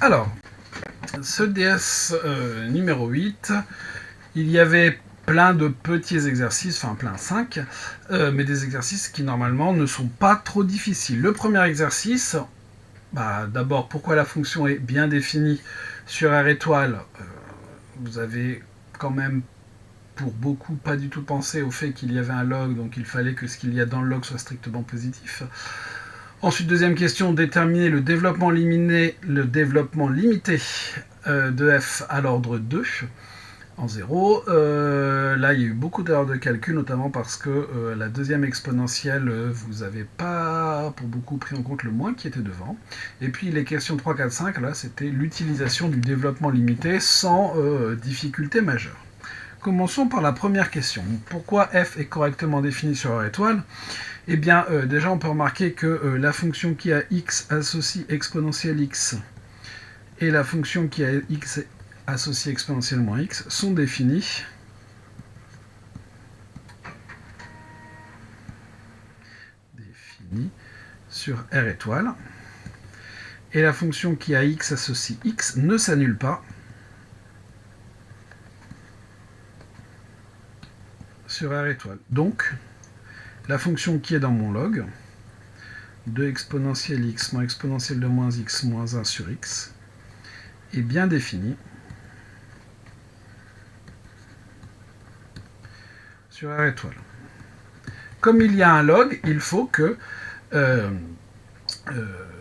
Alors, ce DS numéro 8, il y avait plein de petits exercices, enfin plein 5, mais des exercices qui normalement ne sont pas trop difficiles. Le premier exercice, d'abord pourquoi la fonction est bien définie sur R étoile, vous avez quand même pour beaucoup pas du tout pensé au fait qu'il y avait un log, donc il fallait que ce qu'il y a dans le log soit strictement positif. Ensuite, deuxième question, déterminer le développement limité de f à l'ordre 2 en 0. Là, il y a eu beaucoup d'erreurs de calcul, notamment parce que la deuxième exponentielle, vous n'avez pas pour beaucoup pris en compte le moins qui était devant. Et puis les questions 3, 4, 5, là, c'était l'utilisation du développement limité sans difficulté majeure. Commençons par la première question. Pourquoi f est correctement définie sur R étoile ? Eh bien, déjà, on peut remarquer que la fonction qui a x associe exponentielle x et la fonction qui a x associée exponentielle moins x sont définies sur R étoile. Et la fonction qui a x associe x ne s'annule pas sur R étoile. Donc, la fonction qui est dans mon log, de exponentielle x moins exponentielle de moins x moins 1 sur x, est bien définie sur R étoile. Comme il y a un log, il faut que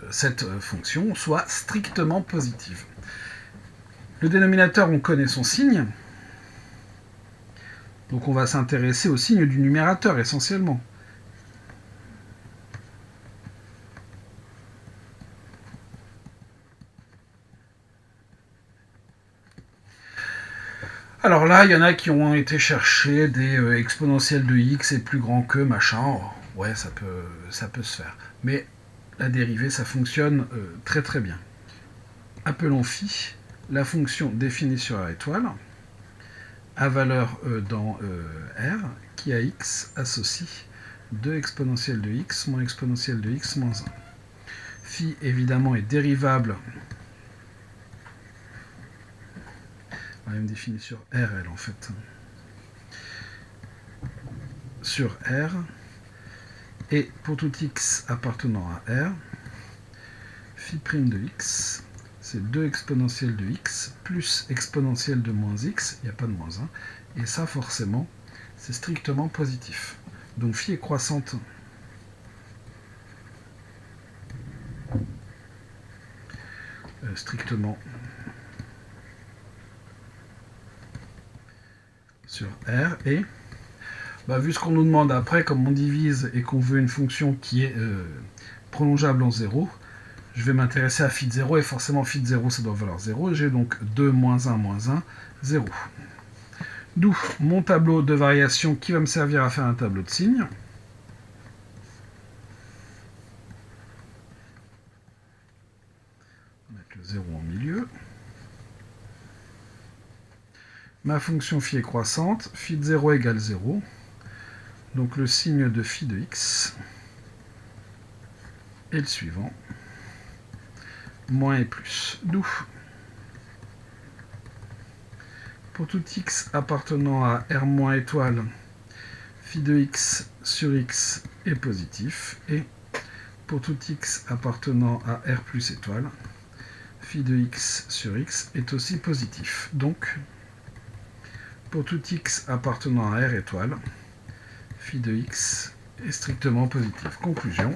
cette fonction soit strictement positive. Le dénominateur, on connaît son signe, donc on va s'intéresser au signe du numérateur essentiellement. Alors là, il y en a qui ont été chercher des exponentielles de x est plus grand que machin. Ouais, ça peut se faire. Mais la dérivée, ça fonctionne très très bien. Appelons phi la fonction définie sur R étoile à valeur dans R qui a x associe 2 exponentielle de x moins exponentielle de x moins 1. Phi évidemment est dérivable. On va même définir sur RL en fait. Sur R. Et pour tout x appartenant à R, phi' de x, c'est 2 exponentielle de x plus exponentielle de moins x, il n'y a pas de moins 1, et ça forcément, c'est strictement positif. Donc phi est croissante strictement sur R, et vu ce qu'on nous demande après, comme on divise et qu'on veut une fonction qui est prolongeable en 0, je vais m'intéresser à phi de 0, et forcément phi de 0, ça doit valoir 0, et j'ai donc 2 moins 1 moins 1, 0. D'où mon tableau de variation qui va me servir à faire un tableau de signes. On va mettre le 0 en milieu. Ma fonction phi est croissante, phi de 0 égale 0. Donc le signe de phi de x est le suivant. Moins et plus. D'où pour tout x appartenant à R moins étoile, phi de x sur x est positif. Et pour tout x appartenant à R plus étoile, phi de x sur x est aussi positif. Donc, pour tout x appartenant à R étoile, phi de x est strictement positif. Conclusion.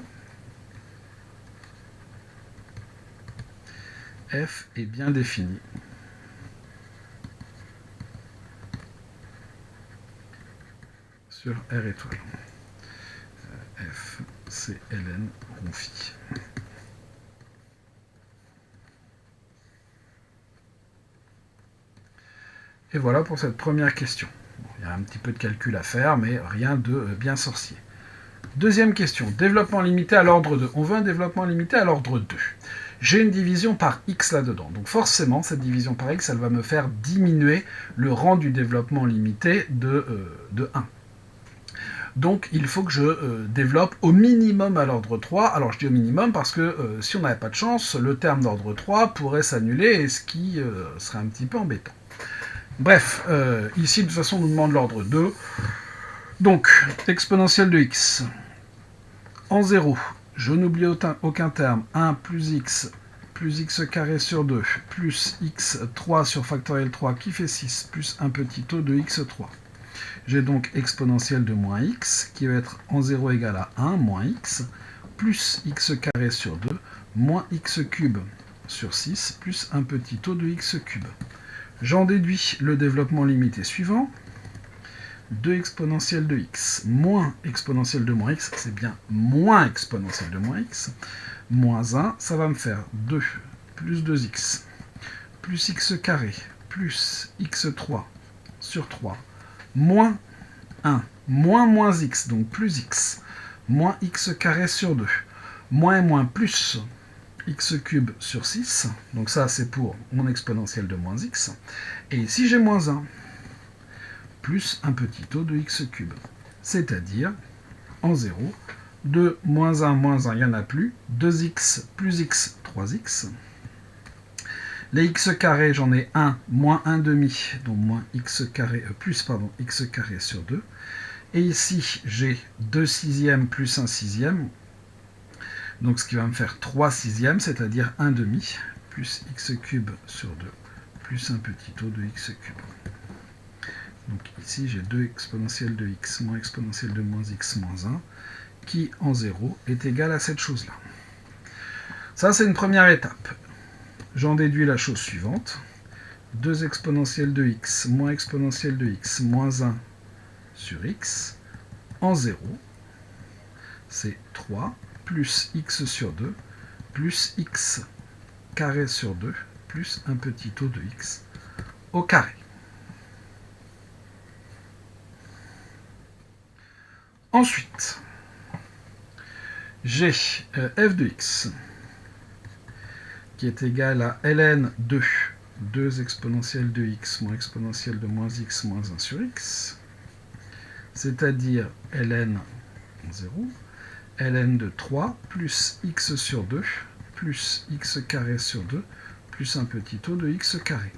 F est bien défini sur R étoile. F, c'est ln rond phi. Et voilà pour cette première question. Bon, il y a un petit peu de calcul à faire, mais rien de bien sorcier. Deuxième question, développement limité à l'ordre 2. On veut un développement limité à l'ordre 2. J'ai une division par x là-dedans. Donc forcément, cette division par x, elle va me faire diminuer le rang du développement limité de 1. Donc il faut que je développe au minimum à l'ordre 3. Alors je dis au minimum parce que si on n'avait pas de chance, le terme d'ordre 3 pourrait s'annuler, et ce qui serait un petit peu embêtant. Bref, ici de toute façon on nous demande l'ordre 2. Donc, exponentielle de x. En 0, je n'oublie aucun terme. 1 plus x carré sur 2 plus x3 sur factoriel 3 qui fait 6 plus un petit taux de x3. J'ai donc exponentielle de moins x qui va être en 0 égale à 1 moins x plus x carré sur 2 moins x cube sur 6 plus un petit taux de x cube. J'en déduis le développement limité suivant. 2 exponentielle de x moins exponentielle de moins x, c'est bien moins exponentielle de moins x, moins 1, ça va me faire 2 plus 2x plus x carré plus x3 sur 3 moins 1 moins x, donc plus x, moins x carré sur 2, moins et moins plus x cube sur 6, donc ça c'est pour mon exponentielle de moins x, et ici j'ai moins 1, plus un petit taux de x cube, c'est-à-dire en 0, 2 moins 1, il n'y en a plus, 2x plus x, 3x. Les x carrés, j'en ai 1, moins 1 demi, donc moins x carré, x carré sur 2. Et ici, j'ai 2 sixièmes plus 1 sixième, donc ce qui va me faire 3 sixièmes, c'est-à-dire 1 demi, plus x cube sur 2, plus un petit taux de x cube. Donc ici, j'ai 2 exponentielle de x moins exponentielle de moins x moins 1, qui en 0 est égal à cette chose-là. Ça, c'est une première étape. J'en déduis la chose suivante. 2 exponentielle de x moins exponentielle de x moins 1 sur x en 0, c'est 3 plus x sur 2 plus x carré sur 2 plus un petit taux de x au carré. Ensuite, j'ai f de x qui est égal à ln de 2 exponentielle de x moins exponentielle de moins x moins 1 sur x, c'est-à-dire ln 0, ln de 3 plus x sur 2 plus x carré sur 2 plus un petit taux de x carré.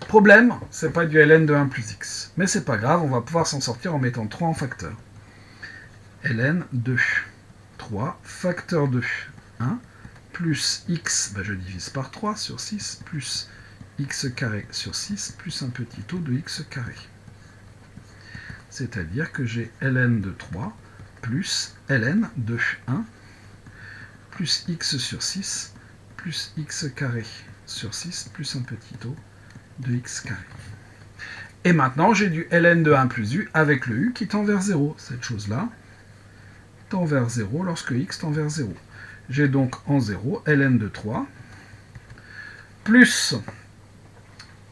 Problème, c'est pas du ln de 1 plus x, mais c'est pas grave, on va pouvoir s'en sortir en mettant 3 en facteur. ln de 3 facteur de 1 plus x, je divise par 3 sur 6, plus x carré sur 6, plus un petit taux de x carré. C'est-à-dire que j'ai ln de 3 plus ln de 1 plus x sur 6 plus x carré sur 6 plus un petit taux de x carré. Et maintenant, j'ai du ln de 1 plus u avec le u qui tend vers 0. Cette chose-là tend vers 0 lorsque x tend vers 0. J'ai donc en 0 ln de 3 plus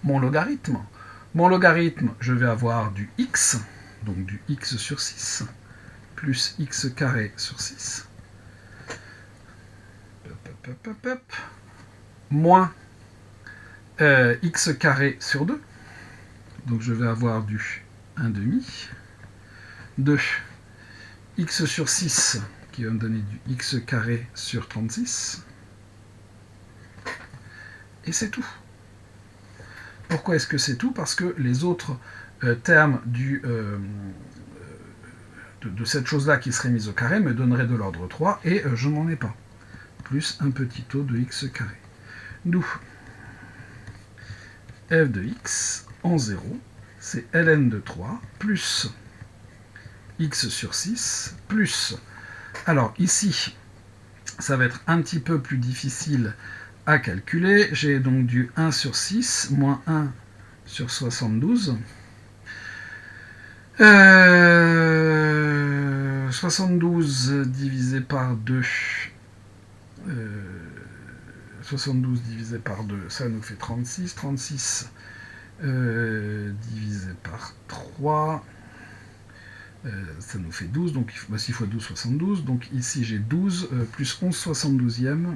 mon logarithme. Mon logarithme, je vais avoir du x, donc du x sur 6, plus x carré sur 6, moins x carré sur 2, donc je vais avoir du 1 demi, de x sur 6, qui va me donner du x carré sur 36, et c'est tout. Pourquoi est-ce que c'est tout? Parce que les autres termes de cette chose-là qui serait mise au carré me donneraient de l'ordre 3, et je n'en ai pas. Plus un petit taux de x carré. D'où f de x en 0, c'est ln de 3 plus x sur 6 plus... Alors ici, ça va être un petit peu plus difficile à calculer. J'ai donc du 1 sur 6 moins 1 sur 72. 72 divisé par 2... 72 divisé par 2, ça nous fait 36. 36 divisé par 3, ça nous fait 12. Donc 6 fois 12, 72. Donc ici j'ai 12 plus 11 72e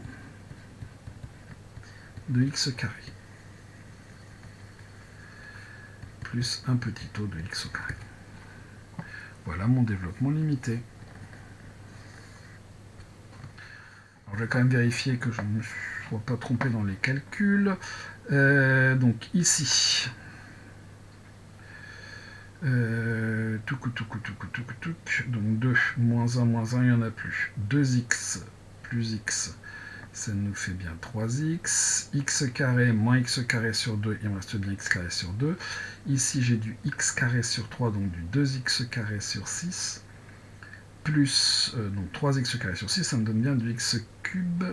de x carré. Plus un petit taux de x au carré. Voilà mon développement limité. Alors, je vais quand même vérifier que je ne me sois pas trompé dans les calculs. Donc ici, donc 2 moins 1 moins 1, il n'y en a plus. 2x plus x, ça nous fait bien 3x. X carré moins x carré sur 2, il me reste bien x carré sur 2. Ici, j'ai du x carré sur 3, donc du 2x carré sur 6. Plus donc 3x carré sur 6, ça me donne bien du x cube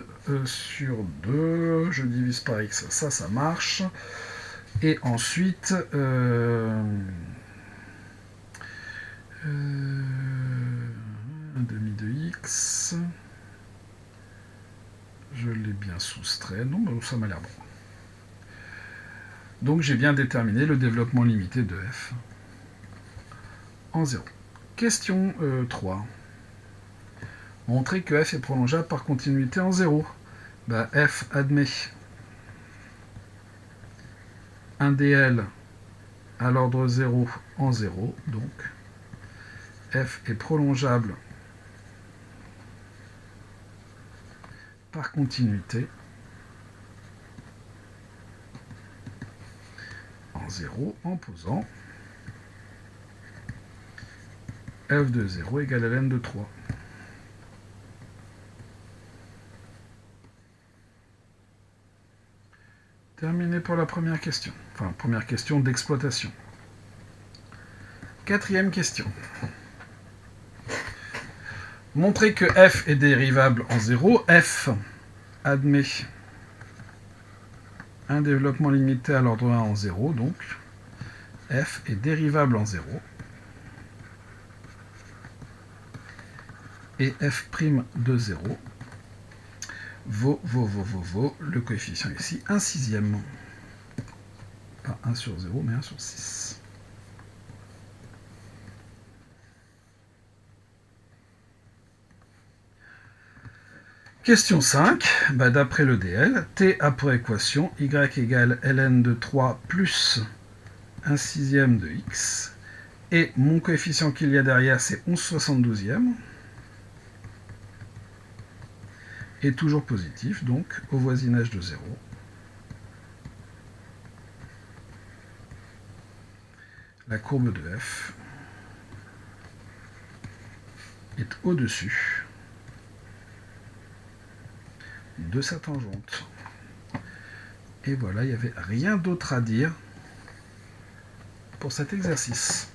sur 2. Je divise par x, ça marche. Et ensuite, un demi de x. Je l'ai bien soustrait. Non, bah, ça m'a l'air bon. Donc j'ai bien déterminé le développement limité de f en 0. Question 3. Montrer que f est prolongeable par continuité en 0. Bah, f admet un dl à l'ordre 0 en 0. Donc f est prolongeable par continuité en 0 en posant f de 0 égale à ln de 3. Terminé pour la première question. Enfin, première question d'exploitation. Quatrième question. Montrer que f est dérivable en 0. F admet un développement limité à l'ordre 1 en 0. Donc, f est dérivable en 0. Et f' de 0 vaut le coefficient ici, 1 sixième. Pas 1 sur 0, mais 1 sur 6. Question 5. D'après le DL, T a pour équation y égale ln de 3 plus 1 sixième de x. Et mon coefficient qu'il y a derrière, c'est 11/72e. Et toujours positif, donc au voisinage de 0. La courbe de f est au-dessus de sa tangente. Et voilà, il n'y avait rien d'autre à dire pour cet exercice.